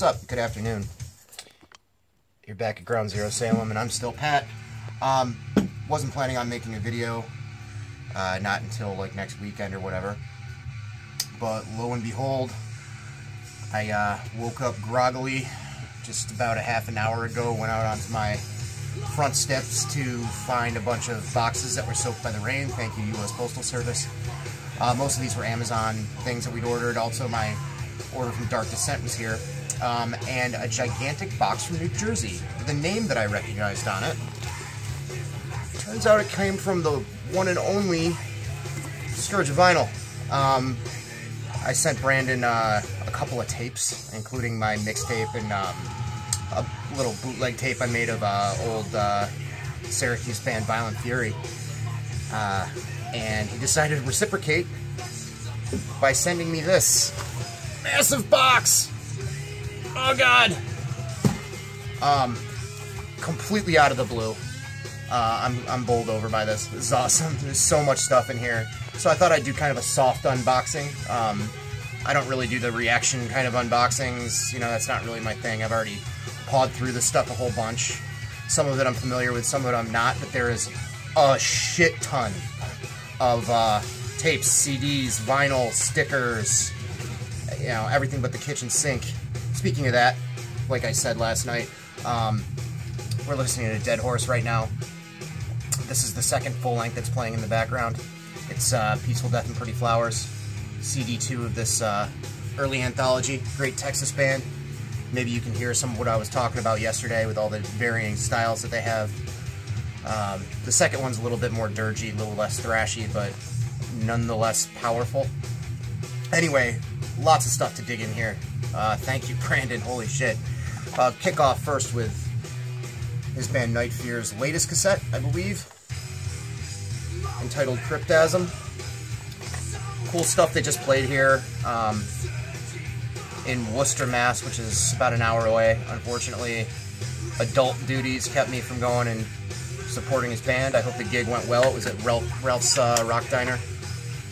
what's up? Good afternoon. You're back at Ground Zero Salem, and I'm still Pat. Wasn't planning on making a video, not until like next weekend or whatever. But lo and behold, I woke up groggily just about a half an hour ago, went out onto my front steps to find a bunch of boxes that were soaked by the rain. Thank you, U.S. Postal Service. Most of these were Amazon things that we'd ordered. Also, my order from Dark Descent was here. And a gigantic box from New Jersey with a name that I recognized on it. Turns out it came from the one and only Scourge of Vinyl. I sent Brandon a couple of tapes, including my mixtape and a little bootleg tape I made of old Syracuse band Violent Fury. And he decided to reciprocate by sending me this massive box. Oh god. Completely out of the blue. I'm bowled over by this. This is awesome. There's so much stuff in here. So I thought I'd do kind of a soft unboxing. I don't really do the reaction kind of unboxings. You know, that's not really my thing. I've already pawed through this stuff a whole bunch. Some of it I'm familiar with, some of it I'm not, but there is a shit ton of tapes, CDs, vinyl, stickers, you know, everything but the kitchen sink. Speaking of that, like I said last night, we're listening to Dead Horse right now. This is the second full length that's playing in the background. It's Peaceful Death and Pretty Flowers, CD 2 of this early anthology. Great Texas band. Maybe you can hear some of what I was talking about yesterday with all the varying styles that they have. The second one's a little bit more dirgy, a little less thrashy, but nonetheless powerful. Anyway, lots of stuff to dig in here. Thank you, Brandon. Holy shit. Kick off first with his band Nightfear's latest cassette, I believe, entitled Cryptasm. Cool stuff they just played here in Worcester, Mass, which is about an hour away. Unfortunately, adult duties kept me from going and supporting his band. I hope the gig went well. It was at Ralph's Rock Diner.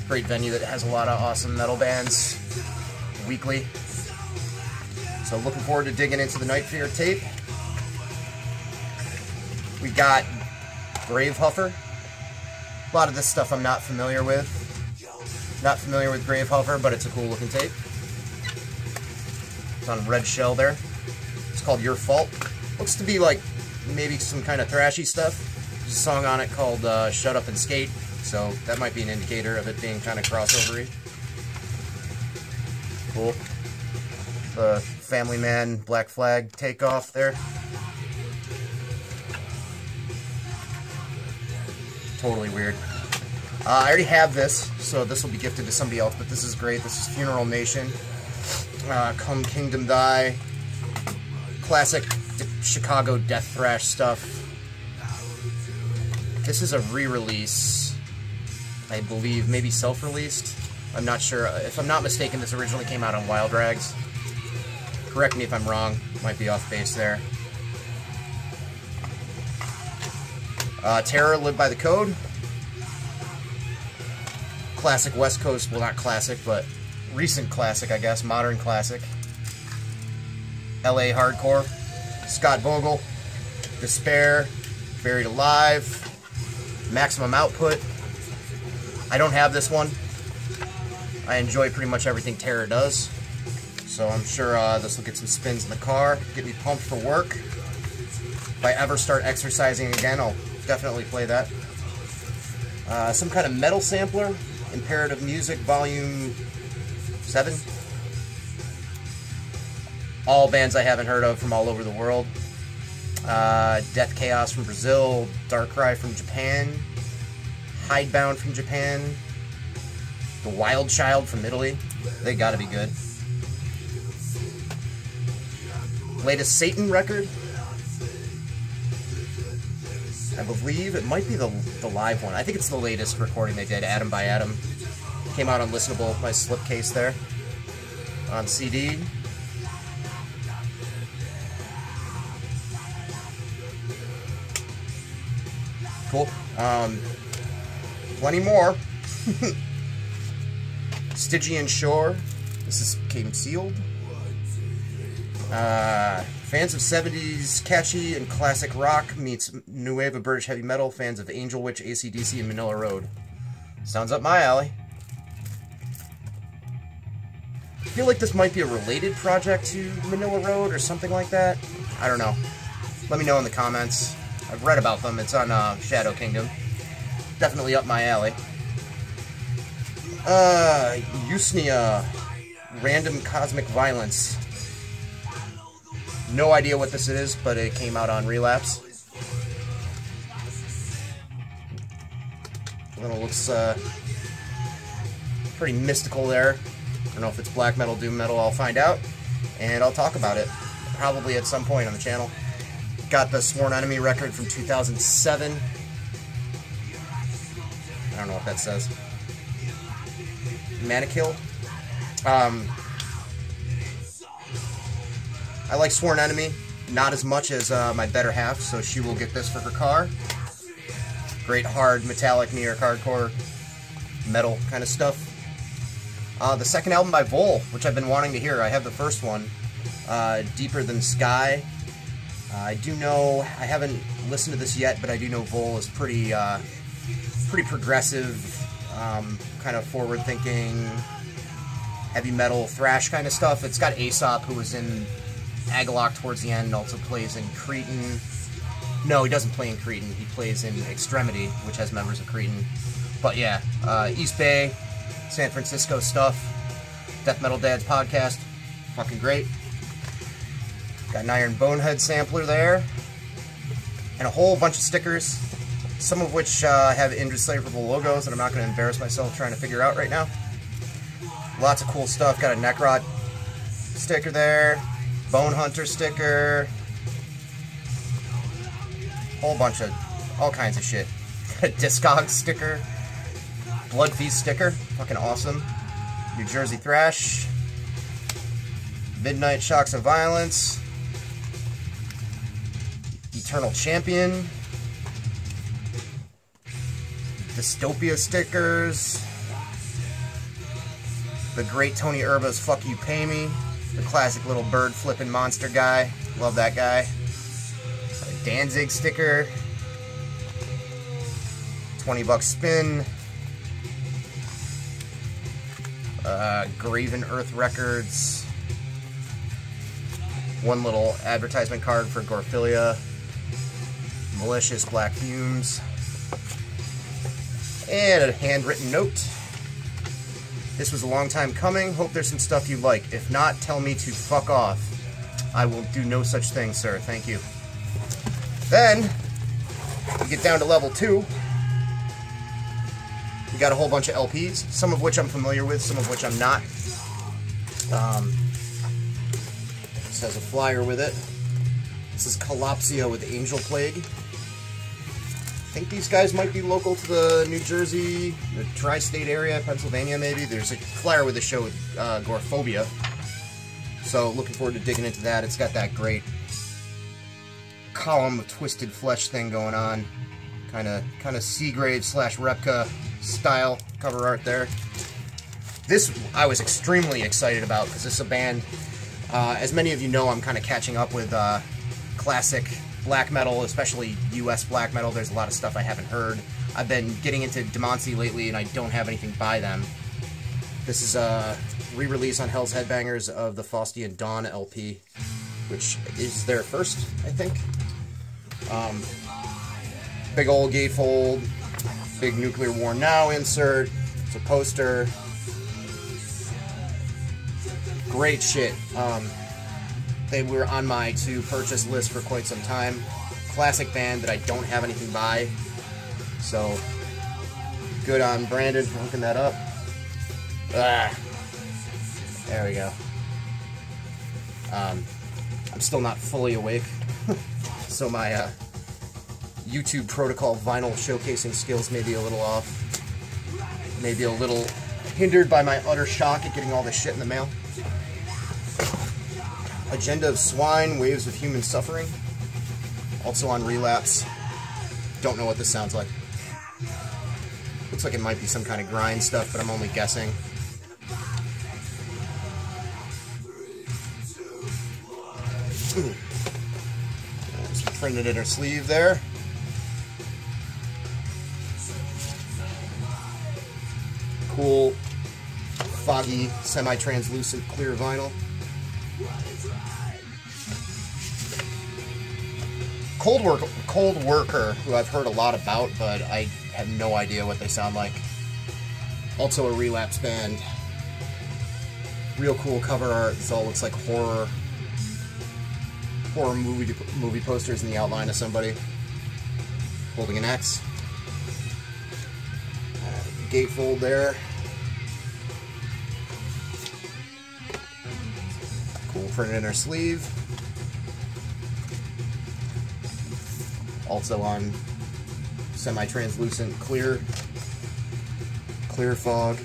Great venue that has a lot of awesome metal bands weekly. So looking forward to digging into the Nightfear tape. We got Grave Huffer. A lot of this stuff I'm not familiar with. Not familiar with Grave Huffer, but it's a cool looking tape. It's on red shell there. It's called Your Fault. Looks to be like maybe some kind of thrashy stuff. There's a song on it called Shut Up and Skate, so that might be an indicator of it being kind of crossover-y. Cool. The Family Man Black Flag takeoff there. Totally weird. I already have this, so this will be gifted to somebody else, but this is great. This is Funeral Nation. Come Kingdom Die. Classic Chicago death thrash stuff. This is a re-release, I believe, maybe self-released. I'm not sure. If I'm not mistaken, this originally came out on Wild Rags. Correct me if I'm wrong. Might be off base there. Terror, Live by the Code. Classic West Coast, well, not classic, but recent classic, I guess, modern classic. LA Hardcore. Scott Vogel. Despair. Buried Alive. Maximum Output. I don't have this one. I enjoy pretty much everything Terror does, so I'm sure this will get some spins in the car, get me pumped for work. If I ever start exercising again, I'll definitely play that. Some kind of metal sampler, Imperative Music Volume 7. All bands I haven't heard of from all over the world. Death Chaos from Brazil, Darkrai from Japan, Hidebound from Japan, The Wild Child from Italy. They gotta be good. Latest Satan record. I believe it might be the live one. I think it's the latest recording they did, Atom by Atom. Came out on Listenable, my slipcase there. On CD. Cool. Plenty more. Stygian Shore. This came sealed. Fans of 70s catchy and classic rock meets new wave of British heavy metal. Fans of Angel Witch, AC/DC, and Manila Road. Sounds up my alley. I feel like this might be a related project to Manila Road or something like that. I don't know. Let me know in the comments. I've read about them. It's on Shadow Kingdom. Definitely up my alley. Usnia, Random Cosmic Violence. No idea what this is, but it came out on Relapse. Looks pretty mystical there. I don't know if it's black metal, doom metal. I'll find out, and I'll talk about it probably at some point on the channel. Got the Sworn Enemy record from 2007. I don't know what that says. Manikill. I like Sworn Enemy, not as much as my better half, so she will get this for her car. Great hard, metallic, New York hardcore, metal kind of stuff. The second album by Vol, which I've been wanting to hear. I have the first one, Deeper Than Sky. I do know, I haven't listened to this yet, but I do know Vol is pretty progressive, kind of forward-thinking, heavy metal, thrash kind of stuff. It's got Aesop, who was in Agalloch towards the end, and also plays in Cretan. No, he doesn't play in Cretan. He plays in Extremity, which has members of Cretan. But yeah, East Bay, San Francisco stuff. Death Metal Dad's podcast. Fucking great. Got an Iron Bonehead sampler there. And a whole bunch of stickers. Some of which have indecipherable logos that I'm not going to embarrass myself trying to figure out right now. Lots of cool stuff. Got a Necrot sticker there. Bone Hunter sticker. Whole bunch of all kinds of shit. Got a Discog sticker. Blood Feast sticker. Fucking awesome. New Jersey Thrash. Midnight Shocks of Violence. Eternal Champion. Dystopia stickers. The Great Tony Urba's Fuck You Pay Me. The classic little bird flipping monster guy. Love that guy. A Danzig sticker. $20 spin. Graven Earth Records. One little advertisement card for Gorphilia. Malicious Black Fumes. And a handwritten note. This was a long time coming. Hope there's some stuff you like. If not, tell me to fuck off. I will do no such thing, sir. Thank you. Then, we get down to level 2. We got a whole bunch of LPs, some of which I'm familiar with, some of which I'm not. This has a flyer with it. This is Collapsia with Angel Plague. I think these guys might be local to the New Jersey, the tri-state area, Pennsylvania maybe. There's a flyer with the show with Agoraphobia. So looking forward to digging into that. It's got that great column of twisted flesh thing going on. Kind of Seagrave / Repka style cover art there. This I was extremely excited about because this is a band, as many of you know, I'm kind of catching up with classic black metal, especially US black metal. There's a lot of stuff I haven't heard. I've been getting into Demoncy lately and I don't have anything by them. This is a re-release on Hell's Headbangers of the Faustian Dawn LP, which is their first, I think. Big old gatefold, big Nuclear War Now insert, it's a poster. Great shit. They were on my to-purchase list for quite some time. Classic band that I don't have anything by. So, good on Brandon for hooking that up. There we go. I'm still not fully awake. So my YouTube protocol vinyl showcasing skills may be a little off. Maybe a little hindered by my utter shock at getting all this shit in the mail. Agenda of Swine, Waves of Human Suffering. Also on Relapse. Don't know what this sounds like. Looks like it might be some kind of grind stuff, but I'm only guessing. Just printed in her sleeve there. Cool, foggy, semi-translucent clear vinyl. Cold Worker, who I've heard a lot about, but I have no idea what they sound like. Also a Relapse band. Real cool cover art. This all looks like horror movie posters in the outline of somebody holding an axe. Gatefold there. Cool, printed in our sleeve. Also on semi-translucent clear fog.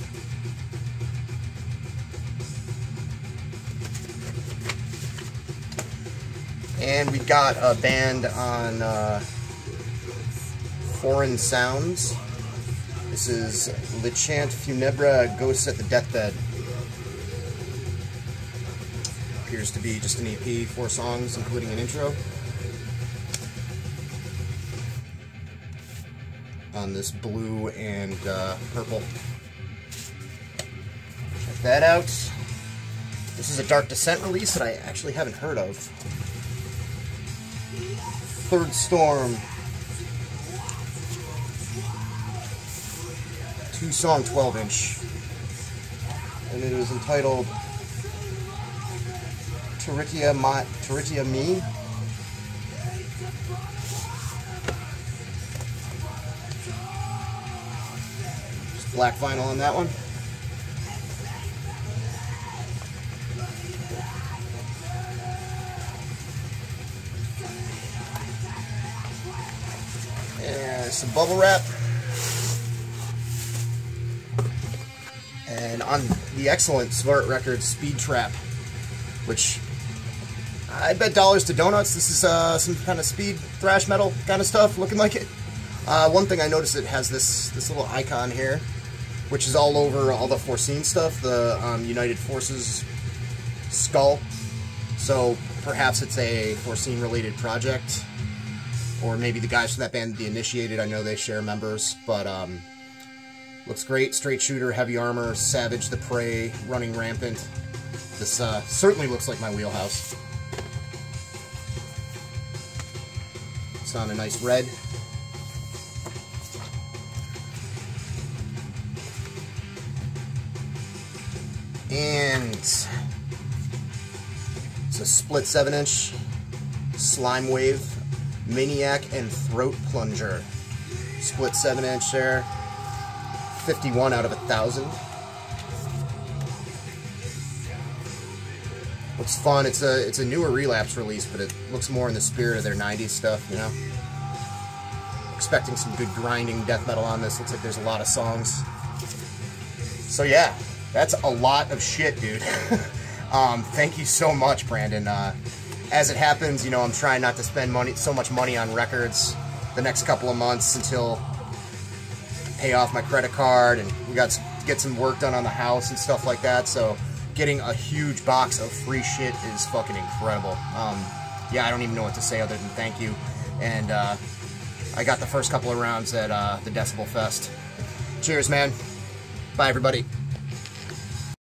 And we got a band on Foreign Sounds. This is Le Chant Funèbre, Ghosts at the Deathbed. Appears to be just an EP, 4 songs, including an intro. On this blue and purple. Check that out. This is a Dark Descent release that I actually haven't heard of. Third Storm. 2-song 12-inch. And it is entitled Teritia Me. Just black vinyl on that one. And some bubble wrap. And on the excellent Svart Records Speed Trap, which I bet dollars to donuts. This is some kind of speed thrash metal kind of stuff, looking like it. One thing I noticed, it has this little icon here, which is all over all the Foreseen stuff, the United Forces skull. So perhaps it's a Foreseen related project, or maybe the guys from that band, The Initiated. I know they share members, but looks great. Straight shooter, heavy armor, Savage the Prey, running rampant. This certainly looks like my wheelhouse. It's on a nice red. And it's a split 7-inch Slime Wave, Maniac and Throat Plunger. Split 7-inch there. 51 out of 1,000. Looks fun. It's a newer Relapse release, but it looks more in the spirit of their 90s stuff, you know? Expecting some good grinding death metal on this. Looks like there's a lot of songs. So yeah, that's a lot of shit, dude. Thank you so much, Brandon. As it happens, you know, I'm trying not to spend so much money on records the next couple of months until I pay off my credit card, and we got to get some work done on the house and stuff like that. So getting a huge box of free shit is fucking incredible. Yeah, I don't even know what to say other than thank you. And I got the first couple of rounds at the Decibel Fest. Cheers, man. Bye, everybody.